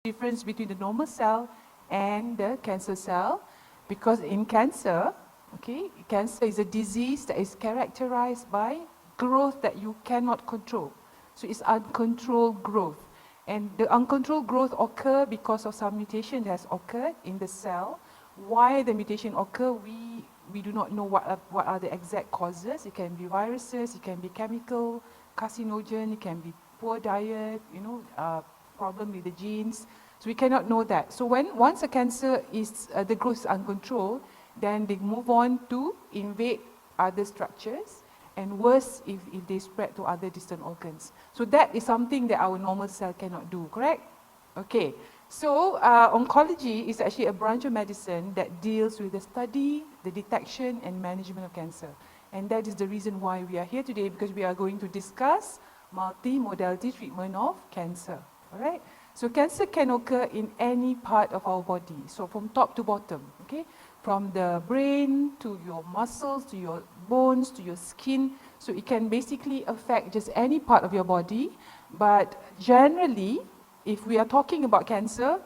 difference between the normal cell and the cancer cell, because in cancer, okay, cancer is a disease that is characterized by growth that you cannot control. So it's uncontrolled growth. And the uncontrolled growth occur because of some mutation that has occurred in the cell. Why the mutation occur, we do not know what are the exact causes. It can be viruses, it can be chemical, carcinogen, it can be poor diet, problem with the genes. So we cannot know that. So once a cancer is, the growth is uncontrolled, then they move on to invade other structures, and worse if they spread to other distant organs. So that is something that our normal cell cannot do, correct? Okay, so oncology is actually a branch of medicine that deals with the study, the detection and management of cancer. And that is the reason why we are here today, because we are going to discuss multi-modality treatment of cancer, all right? So cancer can occur in any part of our body, so from top to bottom, okay? From the brain to your muscles, to your bones, to your skin. So it can basically affect just any part of your body. But generally, if we are talking about cancer,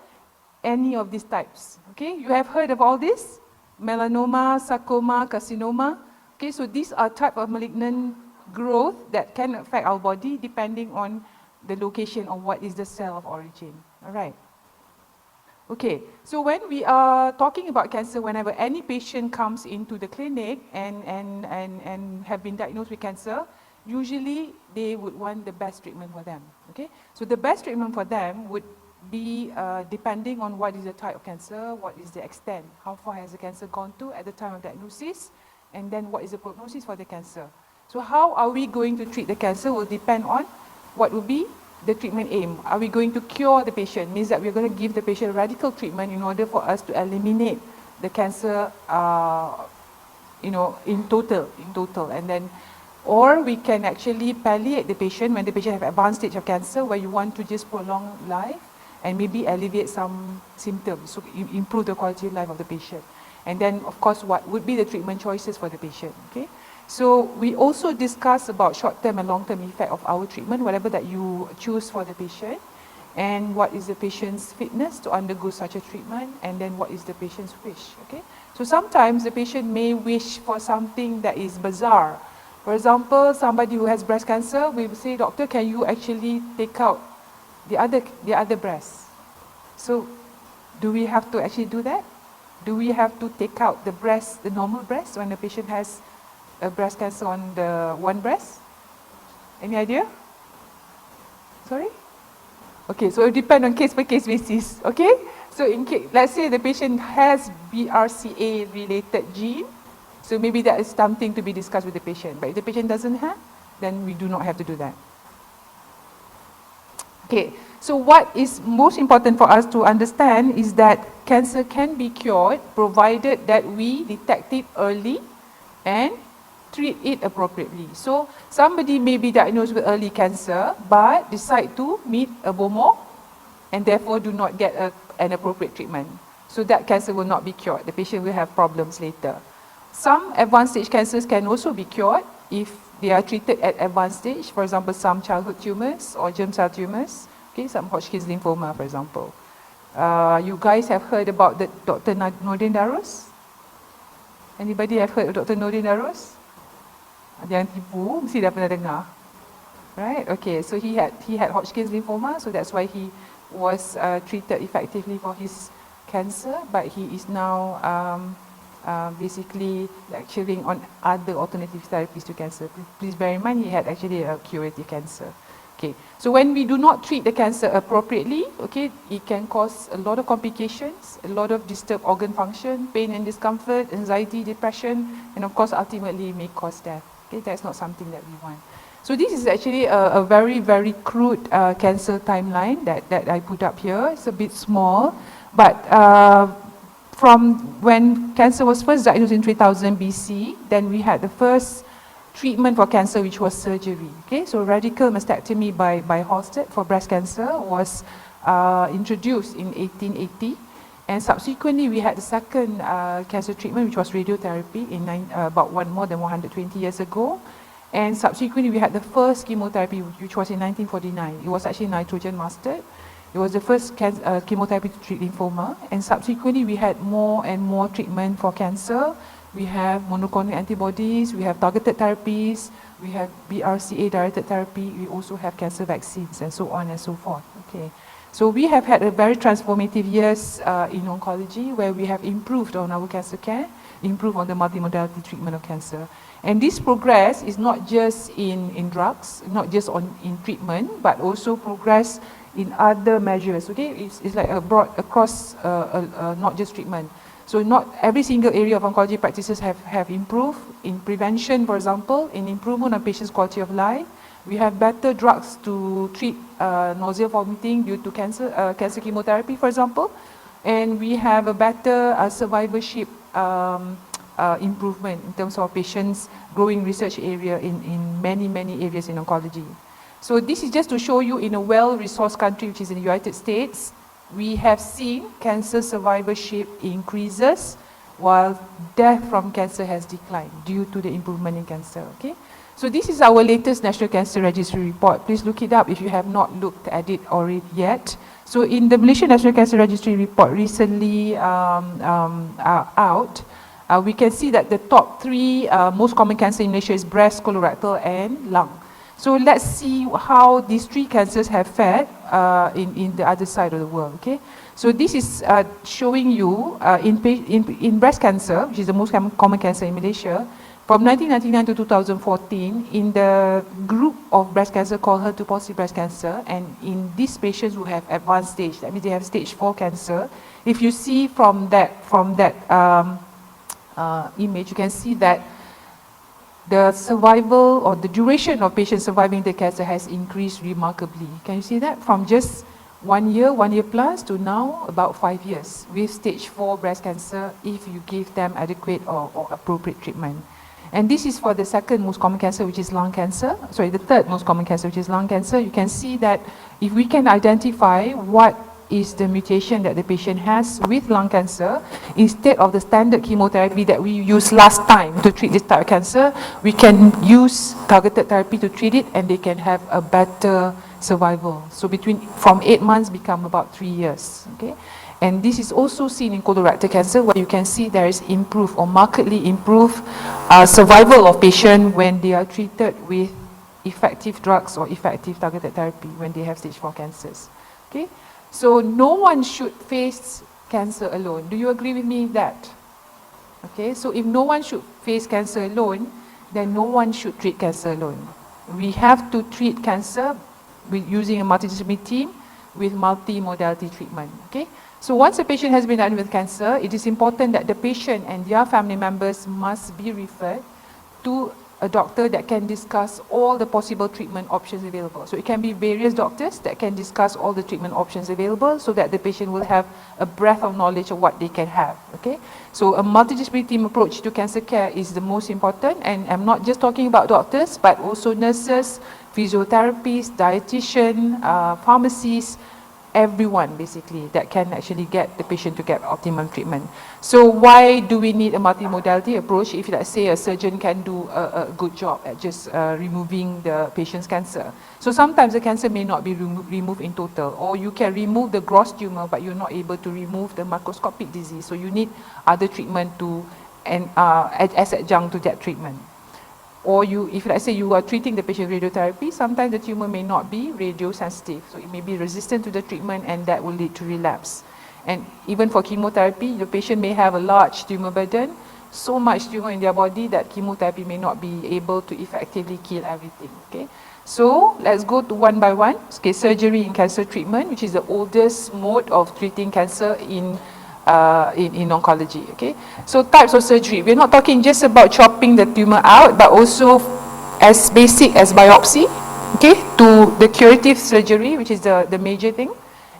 any of these types, okay? You have heard of all this? Melanoma, sarcoma, carcinoma. Okay, so these are type of malignant growth that can affect our body depending on the location of what is the cell of origin, all right? Okay, so when we are talking about cancer, whenever any patient comes into the clinic and have been diagnosed with cancer, usually they would want the best treatment for them, okay? So the best treatment for them would be depending on what is the type of cancer, what is the extent, how far has the cancer gone to at the time of diagnosis, and then what is the prognosis for the cancer. So how are we going to treat the cancer will depend on what will be the treatment aim. Are we going to cure the patient? Means that we're going to give the patient radical treatment in order for us to eliminate the cancer, in total. And then, or we can actually palliate the patient when the patient have advanced stage of cancer, where you want to just prolong life and maybe alleviate some symptoms, so improve the quality of life of the patient. And then, of course, what would be the treatment choices for the patient, okay? So we also discuss about short-term and long-term effect of our treatment, whatever that you choose for the patient, and what is the patient's fitness to undergo such a treatment, and then what is the patient's wish, okay? So sometimes the patient may wish for something that is bizarre. For example, somebody who has breast cancer, we will say, doctor, can you actually take out the other breast? So do we have to actually do that? Do we have to take out the breast, the normal breast, when the patient has a breast cancer on the one breast? Any idea? Sorry? Okay, so it depends on case by case basis, okay? So in case, let's say the patient has BRCA related gene, so maybe that is something to be discussed with the patient. But if the patient doesn't have, then we do not have to do that. Okay, so what is most important for us to understand is that cancer can be cured provided that we detect it early and treat it appropriately. So somebody may be diagnosed with early cancer but decide to meet a BOMO and therefore do not get an appropriate treatment. So that cancer will not be cured. The patient will have problems later. Some advanced stage cancers can also be cured if they are treated at advanced stage. For example, some childhood tumors or germ cell tumors, okay, some Hodgkin's lymphoma, for example. You guys have heard about the Dr. Nordin Darus? Anybody have heard of Dr. Nordin Darus? Jangan tipu, mesti dah pernah dengar. Right? Okay, so he had Hodgkin's lymphoma, so that's why he was treated effectively for his cancer, but he is now basically lecturing on other alternative therapies to cancer. Please bear in mind he had actually a curative cancer. Okay, so when we do not treat the cancer appropriately, okay, it can cause a lot of complications, a lot of disturbed organ function, pain and discomfort, anxiety, depression, and of course ultimately may cause death. Okay, that's not something that we want. So this is actually a very, very crude cancer timeline that I put up here. It's a bit small, but from when cancer was first diagnosed in 3000 BC, then we had the first treatment for cancer, which was surgery. Okay, so radical mastectomy by Halsted for breast cancer was introduced in 1880, and subsequently we had the second cancer treatment, which was radiotherapy in more than 120 years ago, and subsequently we had the first chemotherapy, which was in 1949. It was actually nitrogen mastered, It was the first chemotherapy to treat lymphoma, and subsequently we had more and more treatment for cancer. We have monoclonal antibodies, we have targeted therapies, we have BRCA directed therapy, we also have cancer vaccines, and so on and so forth. Okay. So we have had a very transformative years in oncology, where we have improved on our cancer care, improved on the multimodality treatment of cancer. And this progress is not just in drugs, not just in treatment, but also progress in other measures. Okay, it's like a broad across, not just treatment. So not every single area of oncology practices have improved in prevention, for example, in improvement of patients' quality of life. We have better drugs to treat nausea, vomiting due to cancer chemotherapy, for example. And we have a better survivorship improvement in terms of patients' growing research area in many areas in oncology. So this is just to show you, in a well-resourced country, which is in the United States, we have seen cancer survivorship increases while death from cancer has declined due to the improvement in cancer. Okay. So this is our latest National Cancer Registry report. Please look it up if you have not looked at it already yet. So in the Malaysian National Cancer Registry report recently out, we can see that the top 3 most common cancer in Malaysia is breast, colorectal, and lung. So let's see how these 3 cancers have fared in the other side of the world. Okay. So this is showing you in breast cancer, which is the most common cancer in Malaysia, from 1999 to 2014, in the group of breast cancer called HER2-positive breast cancer, and in these patients who have advanced stage, that means they have stage 4 cancer, if you see from that image, you can see that the survival or the duration of patients surviving the cancer has increased remarkably. Can you see that? From just 1 year plus, to now about 5 years with stage 4 breast cancer, if you give them adequate or appropriate treatment. And this is for the second most common cancer, which is lung cancer. Sorry, the third most common cancer, which is lung cancer. You can see that if we can identify what is the mutation that the patient has with lung cancer, instead of the standard chemotherapy that we used last time to treat this type of cancer, we can use targeted therapy to treat it, and they can have a better survival. So from 8 months become about 3 years. Okay. And this is also seen in colorectal cancer, where you can see there is improved or markedly improved survival of patients when they are treated with effective drugs or effective targeted therapy when they have stage 4 cancers. Okay, so no one should face cancer alone. Do you agree with me that? Okay, so if no one should face cancer alone, then no one should treat cancer alone. We have to treat cancer using a multidisciplinary team with multimodality treatment. Okay. So once a patient has been diagnosed with cancer, it is important that the patient and their family members must be referred to a doctor that can discuss all the possible treatment options available. So it can be various doctors that can discuss all the treatment options available, so that the patient will have a breadth of knowledge of what they can have. Okay. So a multidisciplinary team approach to cancer care is the most important, and I'm not just talking about doctors, but also nurses, physiotherapists, dietitian, pharmacists, everyone basically that can actually get the patient to get optimum treatment. So why do we need a multimodality approach if, let's say, a surgeon can do a good job at just removing the patient's cancer? So sometimes the cancer may not be removed in total, or you can remove the gross tumor but you're not able to remove the microscopic disease, so you need other treatment to as adjunct to that treatment. Or if let's say you are treating the patient with radiotherapy, sometimes the tumor may not be radiosensitive, so it may be resistant to the treatment, and that will lead to relapse. And even for chemotherapy, the patient may have a large tumor burden, so much tumor in their body that chemotherapy may not be able to effectively kill everything. Okay, so let's go to one by one. Okay, surgery in cancer treatment, which is the oldest mode of treating cancer in oncology. Okay, so types of surgery, we're not talking just about chopping the tumor out, but also as basic as biopsy, okay, to the curative surgery, which is the major thing.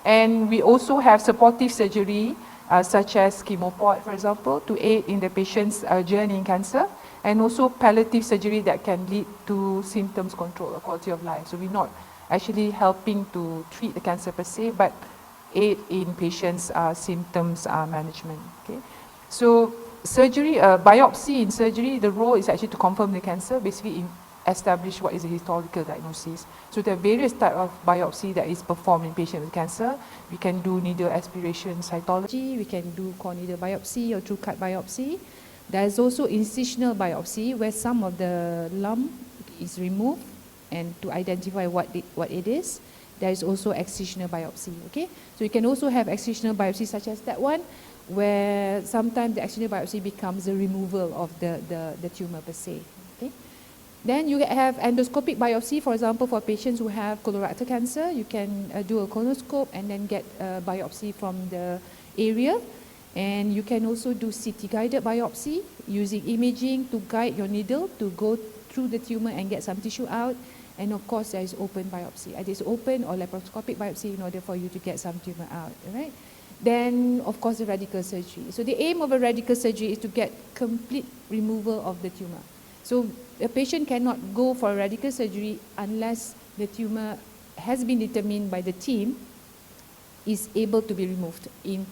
And we also have supportive surgery, such as chemopod, for example, to aid in the patient's journey in cancer, and also palliative surgery that can lead to symptoms control or quality of life. So we're not actually helping to treat the cancer per se, but aid in patients' symptoms management. Okay, so surgery, biopsy in surgery, the role is actually to confirm the cancer, basically establish what is a historical diagnosis. So there are various types of biopsy that is performed in patients with cancer. We can do needle aspiration cytology, we can do core needle biopsy or true cut biopsy. There is also incisional biopsy where some of the lump is removed and to identify what it is. There is also excisional biopsy, okay? So you can also have excisional biopsy such as that one, where sometimes the excisional biopsy becomes the removal of the tumor per se, okay? Then you have endoscopic biopsy, for example, for patients who have colorectal cancer, you can do a colonoscope and then get a biopsy from the area. And you can also do CT guided biopsy using imaging to guide your needle to go through the tumor and get some tissue out. And of course, there is open biopsy. It is open or laparoscopic biopsy in order for you to get some tumor out, right? Then, of course, the radical surgery. So the aim of a radical surgery is to get complete removal of the tumor. So a patient cannot go for a radical surgery unless the tumor has been determined by the team is able to be removed in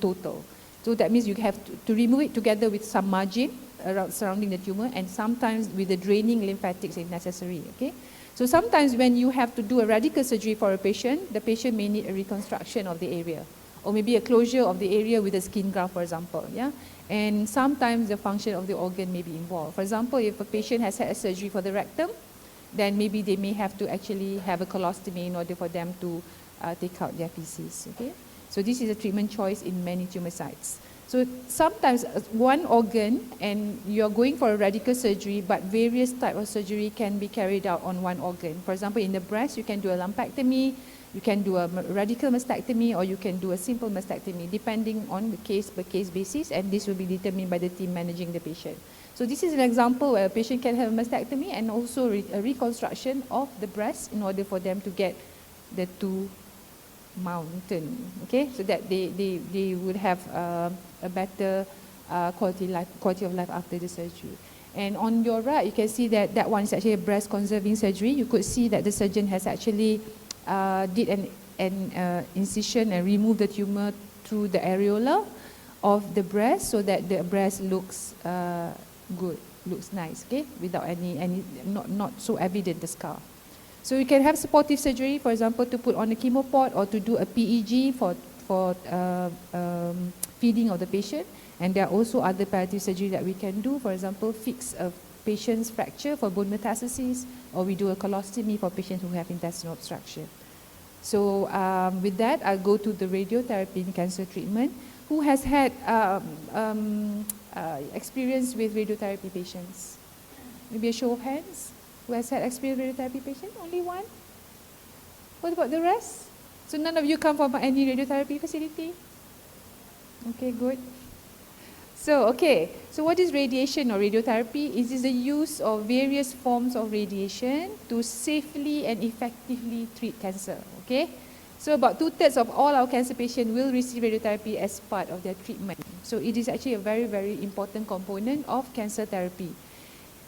total. So that means you have to remove it together with some margin around surrounding the tumor, and sometimes with the draining lymphatics if necessary, okay? So sometimes when you have to do a radical surgery for a patient, the patient may need a reconstruction of the area, or maybe a closure of the area with a skin graft, for example, yeah? And sometimes the function of the organ may be involved. For example, if a patient has had a surgery for the rectum, then maybe they may have to actually have a colostomy in order for them to take out their feces, okay? So this is a treatment choice in many tumor sites. So sometimes one organ and you're going for a radical surgery, but various types of surgery can be carried out on one organ. For example, in the breast, you can do a lumpectomy, you can do a radical mastectomy, or you can do a simple mastectomy, depending on the case-by-case basis, and this will be determined by the team managing the patient. So this is an example where a patient can have a mastectomy and also a reconstruction of the breast in order for them to get the two mountain, okay, so that they would have a better quality of life after the surgery. And on your right, you can see that that one is actually a breast conserving surgery. You could see that the surgeon has actually did an incision and removed the tumor through the areola of the breast so that the breast looks good, looks nice, okay, without any not so evident the scar. So you can have supportive surgery, for example, to put on a chemopod or to do a PEG for feeding of the patient. And there are also other palliative surgery that we can do, for example, fix a patient's fracture for bone metastases, or we do a colostomy for patients who have intestinal obstruction. So with that, I'll go to the radiotherapy in cancer treatment. Who has had experience with radiotherapy patients? Maybe a show of hands. Who has had experience with radiotherapy patient? Only one? What about the rest? So none of you come from any radiotherapy facility? Okay, good. So, okay, so what is radiation or radiotherapy? It is the use of various forms of radiation to safely and effectively treat cancer, okay? So about 2/3 of all our cancer patients will receive radiotherapy as part of their treatment. So it is actually a very, very important component of cancer therapy.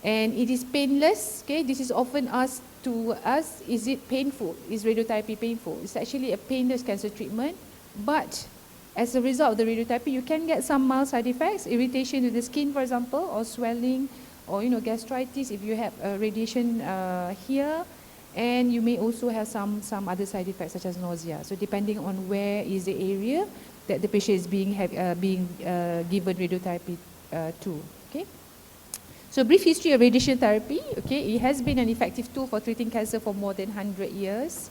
And it is painless, okay? This is often asked to us, is it painful? Is radiotherapy painful? It's actually a painless cancer treatment, but as a result of the radiotherapy, you can get some mild side effects, irritation to the skin, for example, or swelling, or gastritis if you have radiation here, and you may also have some other side effects such as nausea. So depending on where is the area that the patient is being given radiotherapy to, okay? So brief history of radiation therapy, okay, it has been an effective tool for treating cancer for more than 100 years.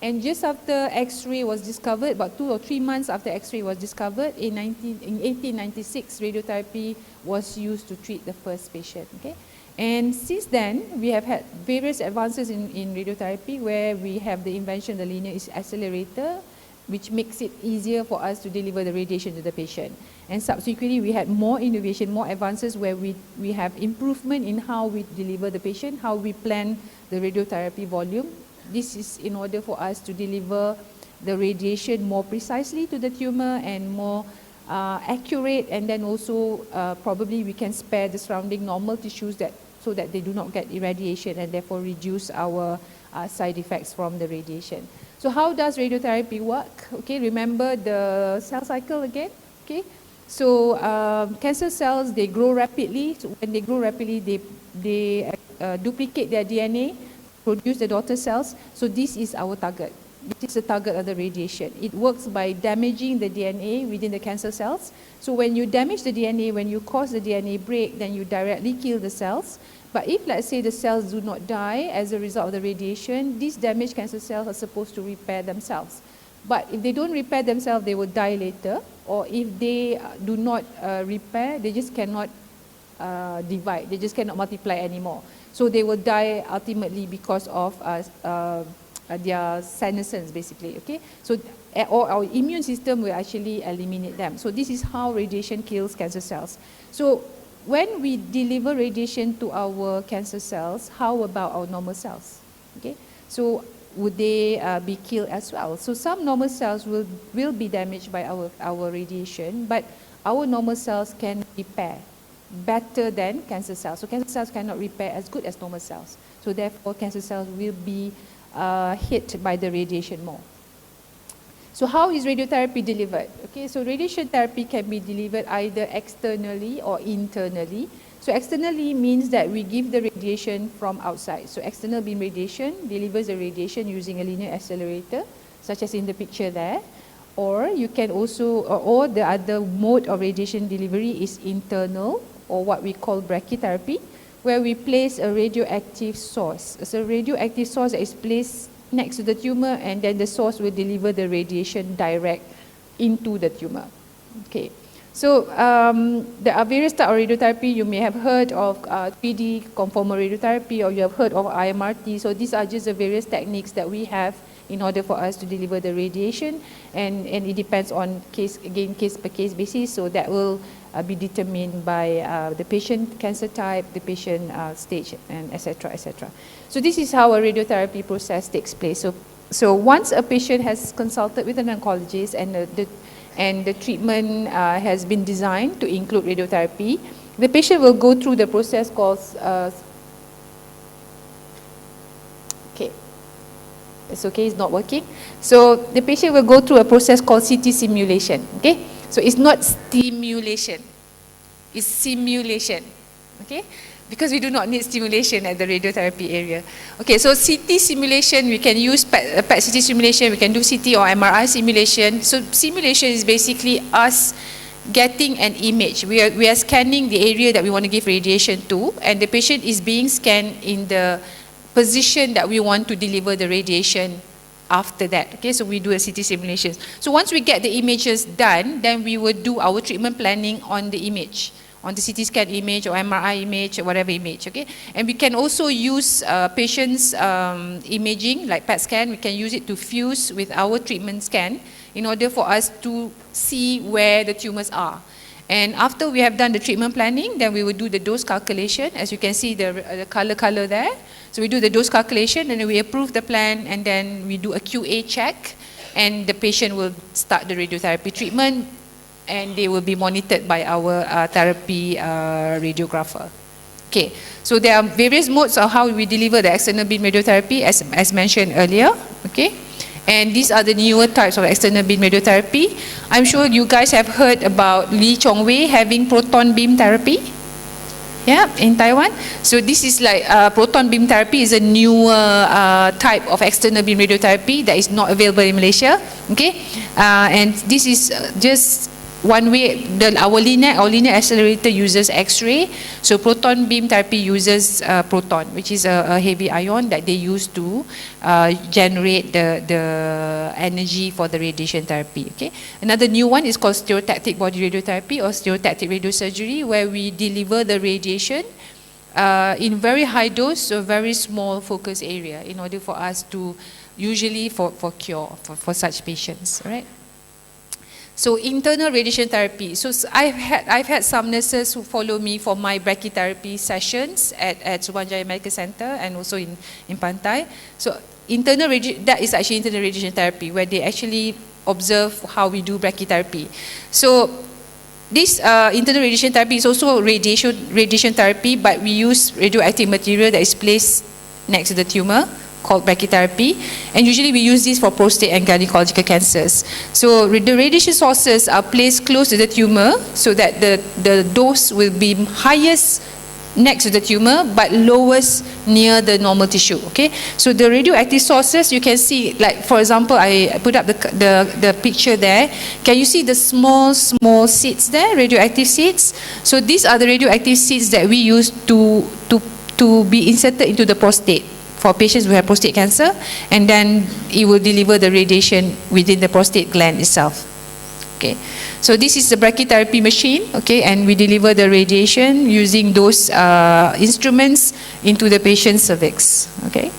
And just after X-ray was discovered, about 2 or 3 months after X-ray was discovered, in 1896, radiotherapy was used to treat the first patient, okay? And since then, we have had various advances in radiotherapy where we have the invention of the linear accelerator, which makes it easier for us to deliver the radiation to the patient. And subsequently, we had more innovation, more advances where we have improvement in how we deliver the patient, how we plan the radiotherapy volume. This is in order for us to deliver the radiation more precisely to the tumor and more accurate, and then also probably we can spare the surrounding normal tissues so that they do not get irradiation and therefore reduce our side effects from the radiation. So how does radiotherapy work? Okay, remember the cell cycle again, okay? So cancer cells, they grow rapidly. So when they grow rapidly, they duplicate their DNA, produce the daughter cells. So this is our target. This is the target of the radiation. It works by damaging the DNA within the cancer cells. So when you damage the DNA, when you cause the DNA break, then you directly kill the cells. But if, let's say, the cells do not die as a result of the radiation, these damaged cancer cells are supposed to repair themselves. But if they don't repair themselves, they will die later. Or if they do not repair, they just cannot divide. They just cannot multiply anymore. So they will die ultimately because of their senescence, basically. Okay, so or our immune system will actually eliminate them. So this is how radiation kills cancer cells. So when we deliver radiation to our cancer cells, how about our normal cells? Okay, so would they be killed as well? So some normal cells will be damaged by our radiation, but our normal cells can repair better than cancer cells. So cancer cells cannot repair as good as normal cells. So therefore, cancer cells will be hit by the radiation more. So how is radiotherapy delivered? Okay, so radiation therapy can be delivered either externally or internally. So externally means that we give the radiation from outside. So external beam radiation delivers the radiation using a linear accelerator, such as in the picture there. Or you can also, or the other mode of radiation delivery is internal, or what we call brachytherapy, where we place a radioactive source. So a radioactive source that is placed next to the tumor, and then the source will deliver the radiation direct into the tumor. Okay, so there are various types of radiotherapy. You may have heard of 3D conformal radiotherapy, or you have heard of IMRT. So these are just the various techniques that we have in order for us to deliver the radiation, and it depends on case per case basis. So that will be determined by the patient cancer type, the patient stage, and etc. etc. So this is how a radiotherapy process takes place. So once a patient has consulted with an oncologist and the treatment has been designed to include radiotherapy, the patient will go through the process called it's okay, it's not working. So the patient will go through a process called CT simulation. Okay, so it's not stimulation, it's simulation. Okay, because we do not need stimulation at the radiotherapy area. Okay, so CT simulation, we can use PET CT simulation, we can do CT or MRI simulation. So simulation is basically us getting an image. We are scanning the area that we want to give radiation to, and the patient is being scanned in the position that we want to deliver the radiation after that. Okay, so we do a CT simulation. So once we get the images done, then we would do our treatment planning on the image, on the CT scan image or MRI image or whatever image. Okay, and we can also use patients' imaging like PET scan. We can use it to fuse with our treatment scan in order for us to see where the tumors are. And after we have done the treatment planning, then we will do the dose calculation. As you can see the color there. So we do the dose calculation, and then we approve the plan, and then we do a QA check, and the patient will start the radiotherapy treatment, and they will be monitored by our therapy radiographer. Okay, so there are various modes of how we deliver the external beam radiotherapy as mentioned earlier. Okay, and these are the newer types of external beam radiotherapy. I'm sure you guys have heard about Lee Chong Wei having proton beam therapy. Yeah, in Taiwan. So this is like proton beam therapy is a newer type of external beam radiotherapy that is not available in Malaysia. Okay, and this is just one way. Our linear accelerator uses X-ray. So proton beam therapy uses proton, which is a heavy ion that they use to generate the energy for the radiation therapy. Okay, another new one is called stereotactic body radiotherapy or stereotactic radiosurgery, where we deliver the radiation in very high dose, so very small focus area, in order for us to usually for cure for such patients. All right. So internal radiation therapy. So I've had some nurses who follow me for my brachytherapy sessions at Subang Jaya Medical Center and also in Pantai. So that is actually internal radiation therapy, where they actually observe how we do brachytherapy. So this internal radiation therapy is also radiation therapy, but we use radioactive material that is placed next to the tumor, called brachytherapy, and usually we use this for prostate and gynecological cancers. So the radiation sources are placed close to the tumor so that the dose will be highest next to the tumor but lowest near the normal tissue. Okay, so the radioactive sources, you can see, like for example, I put up the picture there. Can you see the small seeds there, radioactive seeds? So these are the radioactive seeds that we use to be inserted into the prostate for patients who have prostate cancer, and then it will deliver the radiation within the prostate gland itself. Okay, so this is the brachytherapy machine, okay, and we deliver the radiation using those instruments into the patient's cervix. Okay.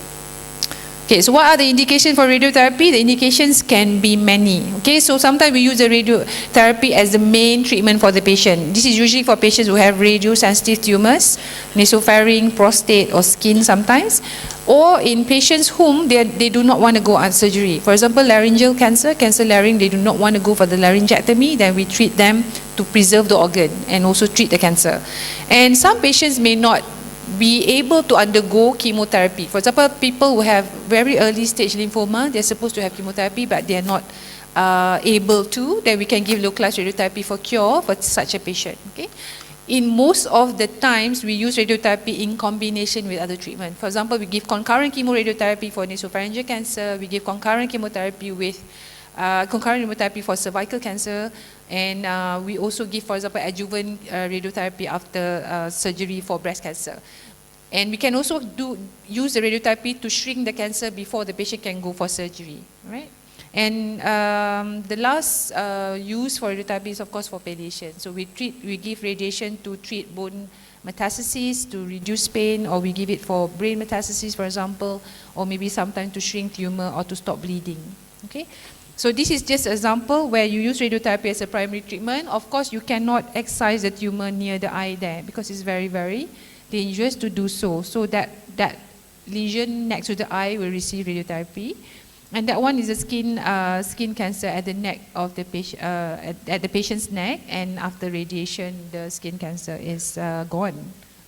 Okay, so what are the indications for radiotherapy? The indications can be many. Okay, so sometimes we use the radiotherapy as the main treatment for the patient. This is usually for patients who have radiosensitive tumors, nasopharynx, prostate, or skin sometimes, or in patients whom they do not want to go on surgery. For example, laryngeal cancer, cancer larynx, they do not want to go for the laryngectomy, then we treat them to preserve the organ and also treat the cancer. And some patients may not be able to undergo chemotherapy. For example, people who have very early stage lymphoma, they're supposed to have chemotherapy, but they're not able to, then we can give localized radiotherapy for cure for such a patient. Okay. In most of the times, we use radiotherapy in combination with other treatment. For example, we give concurrent chemoradiotherapy for nasopharyngeal cancer, we give concurrent chemotherapy with concurrent chemotherapy for cervical cancer, and we also give, for example, adjuvant radiotherapy after surgery for breast cancer. And we can also use the radiotherapy to shrink the cancer before the patient can go for surgery, right? And the last use for radiotherapy is, of course, for palliation. So we give radiation to treat bone metastases, to reduce pain, or we give it for brain metastases, for example, or maybe sometimes to shrink tumor or to stop bleeding. Okay. So this is just an example where you use radiotherapy as a primary treatment. Of course, you cannot excise the tumor near the eye there because it's very, very dangerous to do so. So that lesion next to the eye will receive radiotherapy. And that one is a skin cancer at the neck of the patient, at the patient's neck, and after radiation, the skin cancer is gone.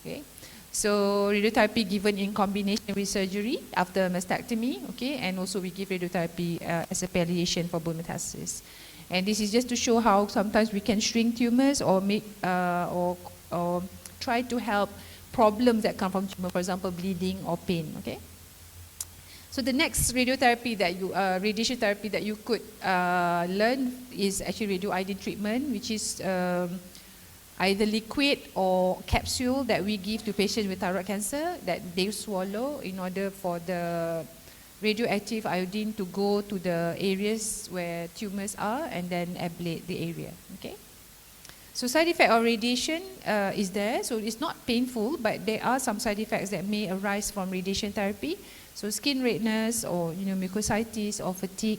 Okay. So radiotherapy given in combination with surgery after mastectomy, okay, and also we give radiotherapy as a palliation for bone metastasis. And this is just to show how sometimes we can shrink tumors or make or try to help problems that come from tumor, for example, bleeding or pain. Okay. So the next radiotherapy that radiation therapy that you could learn is actually radioiodine treatment, which is either liquid or capsule that we give to patients with thyroid cancer that they swallow in order for the radioactive iodine to go to the areas where tumors are and then ablate the area. Okay. So side effect of radiation is there. So it's not painful, but there are some side effects that may arise from radiation therapy. So skin redness, or mucositis, or fatigue.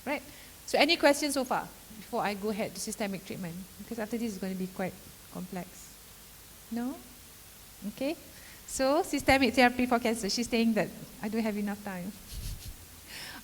Right. So any questions so far before I go ahead to systemic treatment? Because after this is going to be quite complex. No? Okay. So systemic therapy for cancer. She's saying that I don't have enough time.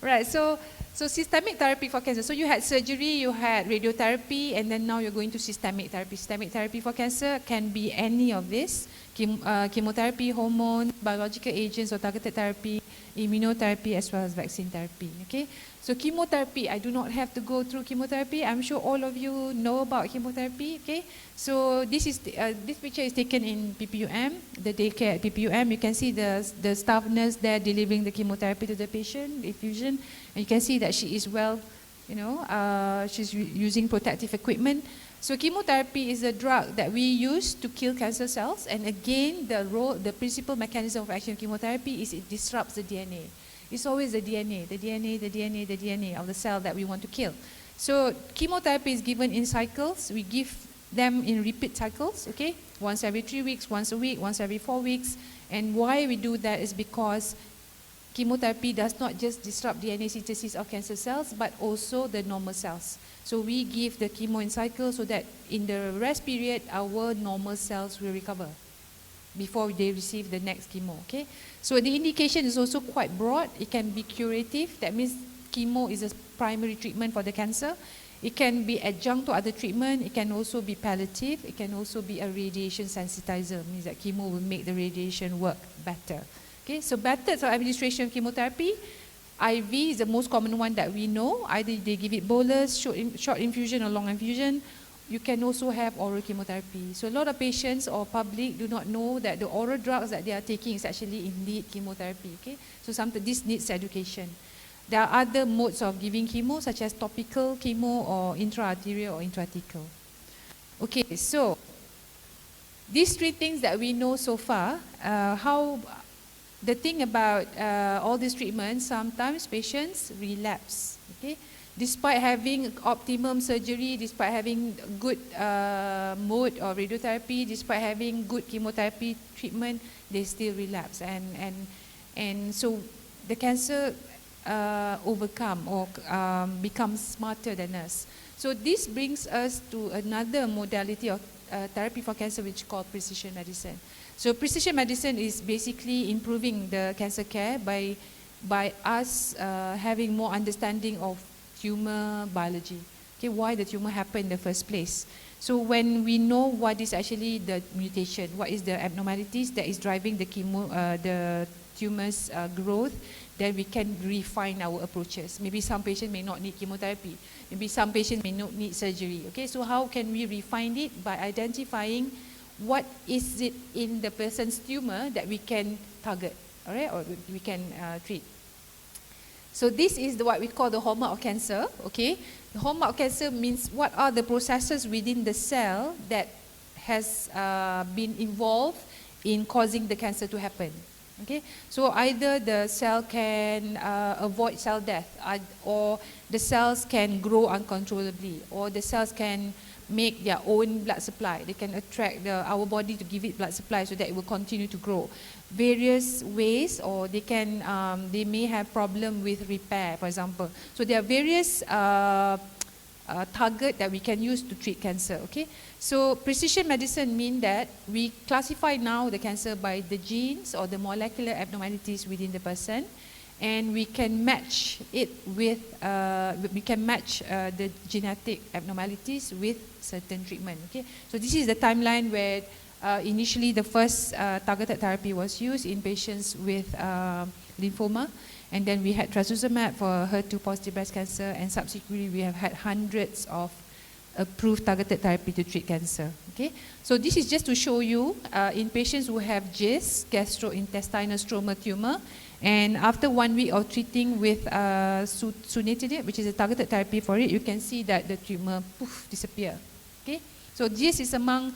Right. So systemic therapy for cancer. So you had surgery, you had radiotherapy, and then now you're going to systemic therapy. Systemic therapy for cancer can be any of this. Chemotherapy, hormone, biological agents or targeted therapy, immunotherapy, as well as vaccine therapy. Okay. So chemotherapy, I do not have to go through chemotherapy. I'm sure all of you know about chemotherapy. Okay. So this picture is taken in PPUM, the daycare at PPUM. You can see the staff nurse there delivering the chemotherapy to the patient, the infusion, and you can see that she is well, she's using protective equipment. So chemotherapy is a drug that we use to kill cancer cells, and again, the principal mechanism of action of chemotherapy is it disrupts the DNA. It's always the DNA of the cell that we want to kill. So chemotherapy is given in cycles. We give them in repeat cycles, okay? Once every 3 weeks, once a week, once every 4 weeks. And why we do that is because chemotherapy does not just disrupt DNA synthesis of cancer cells, but also the normal cells. So we give the chemo in cycle so that in the rest period, our normal cells will recover before they receive the next chemo, okay? So the indication is also quite broad. It can be curative. That means chemo is a primary treatment for the cancer. It can be adjunct to other treatment. It can also be palliative. It can also be a radiation sensitizer. Means that chemo will make the radiation work better. Okay, so methods of administration of chemotherapy, IV is the most common one that we know. Either they give it bolus, short infusion or long infusion, you can also have oral chemotherapy. So a lot of patients or public do not know that the oral drugs that they are taking is actually indeed chemotherapy. Okay, so something this needs education. There are other modes of giving chemo, such as topical chemo or intra-arterial or intrathecal. Okay, so these three things that we know so far, the thing about all these treatments, sometimes patients relapse. Okay, despite having optimum surgery, despite having good mode of radiotherapy, despite having good chemotherapy treatment, they still relapse, and so the cancer overcome or becomes smarter than us. So this brings us to another modality of therapy for cancer, which is called precision medicine. So precision medicine is basically improving the cancer care by us having more understanding of tumor biology. Okay, why the tumor happened in the first place. So when we know what is actually the mutation, what is the abnormalities that is driving the tumor's growth, then we can refine our approaches. Maybe some patients may not need chemotherapy. Maybe some patients may not need surgery. Okay, so how can we refine it? By identifying what is it in the person's tumor that we can target, all right, or we can treat. So this is what we call the hallmark of cancer. Okay, the hallmark of cancer means what are the processes within the cell that has been involved in causing the cancer to happen. Okay, so either the cell can avoid cell death, or the cells can grow uncontrollably, or the cells can make their own blood supply. They can attract our body to give it blood supply so that it will continue to grow. Various ways, or they may have problem with repair, for example. So there are various target that we can use to treat cancer. Okay, so precision medicine means that we classify now the cancer by the genes or the molecular abnormalities within the person, and we can match it with the genetic abnormalities with certain treatment. Okay, so this is the timeline where initially the first targeted therapy was used in patients with lymphoma, and then we had trastuzumab for HER2 positive breast cancer, and subsequently we have had hundreds of approved targeted therapy to treat cancer. Okay, so this is just to show you in patients who have GIST, gastrointestinal stromal tumor, and after 1 week of treating with sunitinib, which is a targeted therapy for it, you can see that the tumor disappear. Okay, so GIST is among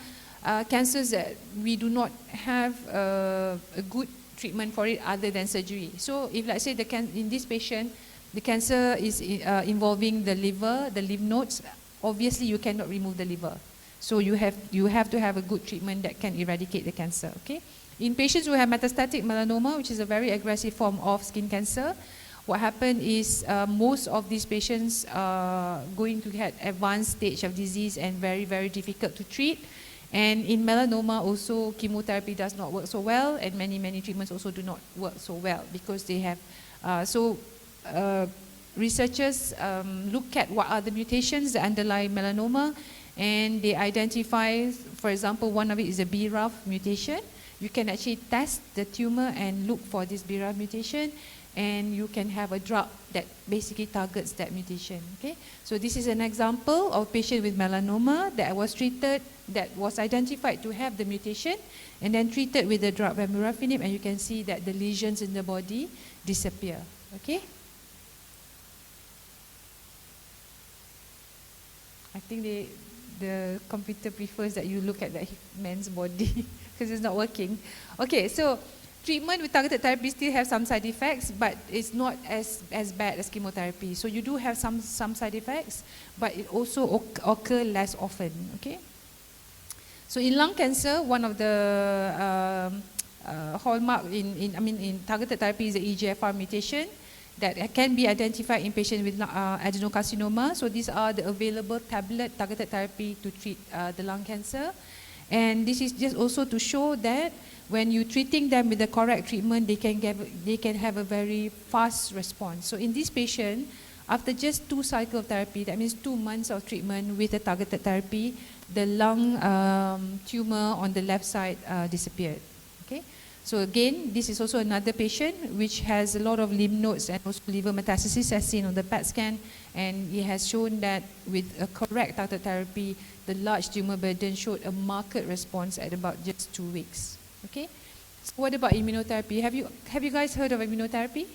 cancers that we do not have a good treatment for it other than surgery. So if, let's say, in this patient, the cancer is involving the liver, the lymph nodes, obviously you cannot remove the liver. So you have to have a good treatment that can eradicate the cancer. Okay. In patients who have metastatic melanoma, which is a very aggressive form of skin cancer, what happened is most of these patients are going to have advanced stage of disease and very, very difficult to treat. And in melanoma also, chemotherapy does not work so well, and many treatments also do not work so well because they have, researchers look at what are the mutations that underlie melanoma, and they identify, for example, one of it is a BRAF mutation. You can actually test the tumor and look for this BRAF mutation, and you can have a drug that basically targets that mutation. Okay, so this is an example of a patient with melanoma that was treated, that was identified to have the mutation, and then treated with the drug vemurafenib, and you can see that the lesions in the body disappear. Okay, I think the computer prefers that you look at that man's body because it's not working. Okay, so treatment with targeted therapy still have some side effects, but it's not as bad as chemotherapy. So you do have some side effects, but it also occur less often. Okay. So in lung cancer, one of the hallmark in targeted therapy is the EGFR mutation that can be identified in patients with adenocarcinoma. So these are the available tablet targeted therapy to treat the lung cancer, and this is just also to show that when you're treating them with the correct treatment, they can have a very fast response. So in this patient, after just 2 cycles of therapy, that means 2 months of treatment with a targeted therapy, the lung tumor on the left side disappeared. Okay, So again, this is also another patient which has a lot of lymph nodes and also liver metastasis as seen on the PET scan, and it has shown that with a correct targeted therapy, the large tumor burden showed a marked response at about just 2 weeks. Okay. So what about immunotherapy? Have you guys heard of immunotherapy?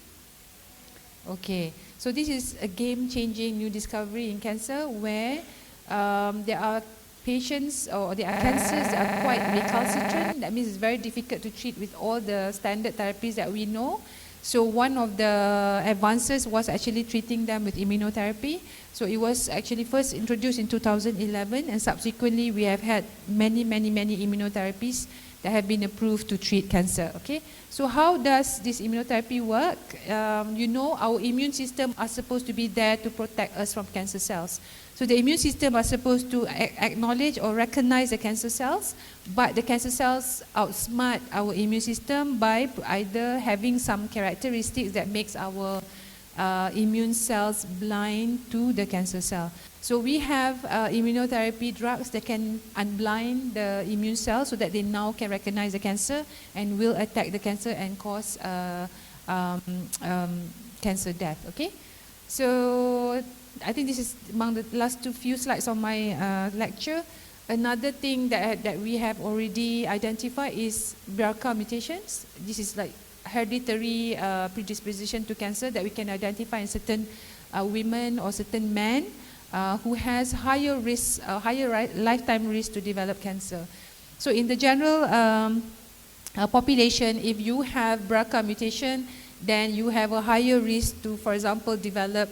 Okay. So this is a game-changing new discovery in cancer where there are patients or there are cancers that are quite recalcitrant. That means it's very difficult to treat with all the standard therapies that we know. So one of the advances was actually treating them with immunotherapy. So it was actually first introduced in 2011, and subsequently we have had many immunotherapies that have been approved to treat cancer. Okay, so how does this immunotherapy work? You know, our immune system are supposed to be there to protect us from cancer cells. So the immune system are supposed to acknowledge or recognize the cancer cells, but the cancer cells outsmart our immune system by either having some characteristics that makes our immune cells blind to the cancer cell. So we have immunotherapy drugs that can unblind the immune cells so that they now can recognize the cancer and will attack the cancer and cause cancer death. Okay, so I think this is among the last few slides of my lecture. Another thing that we have already identified is BRCA mutations. This is like hereditary predisposition to cancer that we can identify in certain women or certain men who has higher risk, higher lifetime risk to develop cancer. So in the general population, if you have BRCA mutation, then you have a higher risk to, for example, develop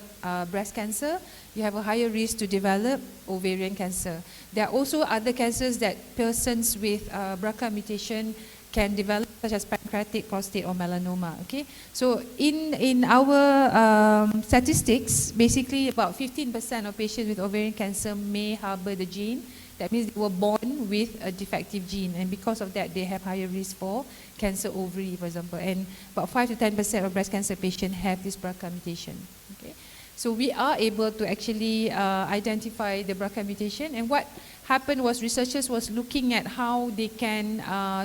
breast cancer. You have a higher risk to develop ovarian cancer. There are also other cancers that persons with BRCA mutation can develop, such as pancreatic, prostate, or melanoma. Okay, so in our statistics, basically about 15% of patients with ovarian cancer may harbor the gene. That means they were born with a defective gene, and because of that, they have higher risk for cancer ovary, for example. And about 5 to 10% of breast cancer patients have this BRCA mutation. Okay, so we are able to actually identify the BRCA mutation. And what happened was researchers was looking at how they can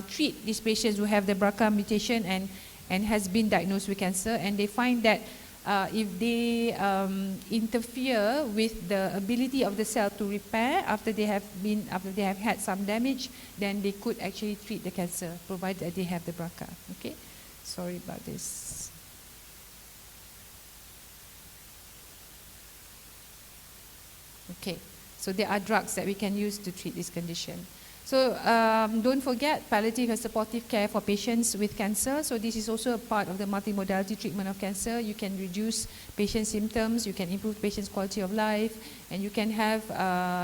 treat these patients who have the BRCA mutation and has been diagnosed with cancer, and they find that if they interfere with the ability of the cell to repair after they have had some damage, then they could actually treat the cancer, provided that they have the BRCA. Okay, sorry about this. Okay, so there are drugs that we can use to treat this condition. So don't forget, palliative and supportive care for patients with cancer. So this is also a part of the multimodality treatment of cancer. You can reduce patient symptoms, you can improve patients' quality of life, and you can have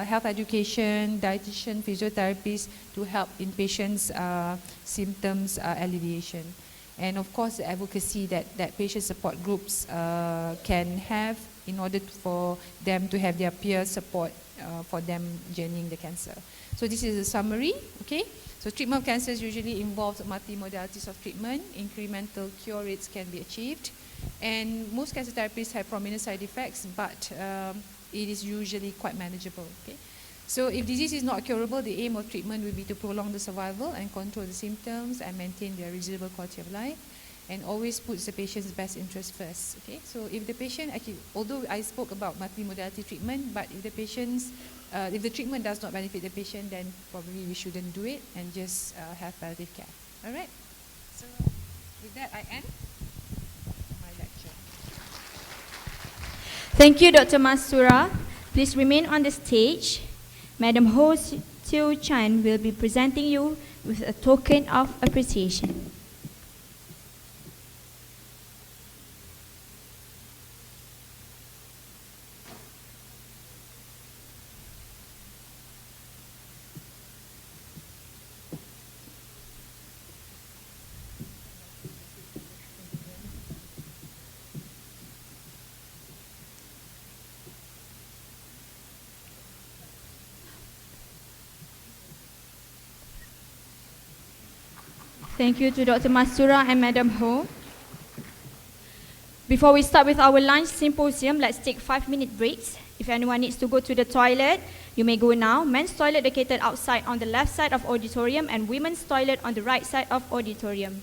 health education, dietitian, physiotherapists to help in patients' symptoms alleviation. And of course, the advocacy that patient support groups can have in order for them to have their peer support for them journeying the cancer. So this is a summary, okay? So treatment of cancers usually involves multi-modalities of treatment. Incremental cure rates can be achieved. And most cancer therapies have prominent side effects, but it is usually quite manageable, okay? So if disease is not curable, the aim of treatment will be to prolong the survival and control the symptoms and maintain their reasonable quality of life, and always puts the patient's best interest first. Okay, so if the patient actually, although I spoke about multimodality treatment, but if the patient's, if the treatment does not benefit the patient, then probably we shouldn't do it and just have palliative care. All right. So with that, I end my lecture. Thank you, Dr. Mastura. Please remain on the stage. Madam Ho Seo Chan will be presenting you with a token of appreciation. Thank you to Dr. Mastura and Madam Ho. Before we start with our lunch symposium, let's take 5-minute breaks. If anyone needs to go to the toilet, you may go now. Men's toilet located outside on the left side of auditorium and women's toilet on the right side of auditorium.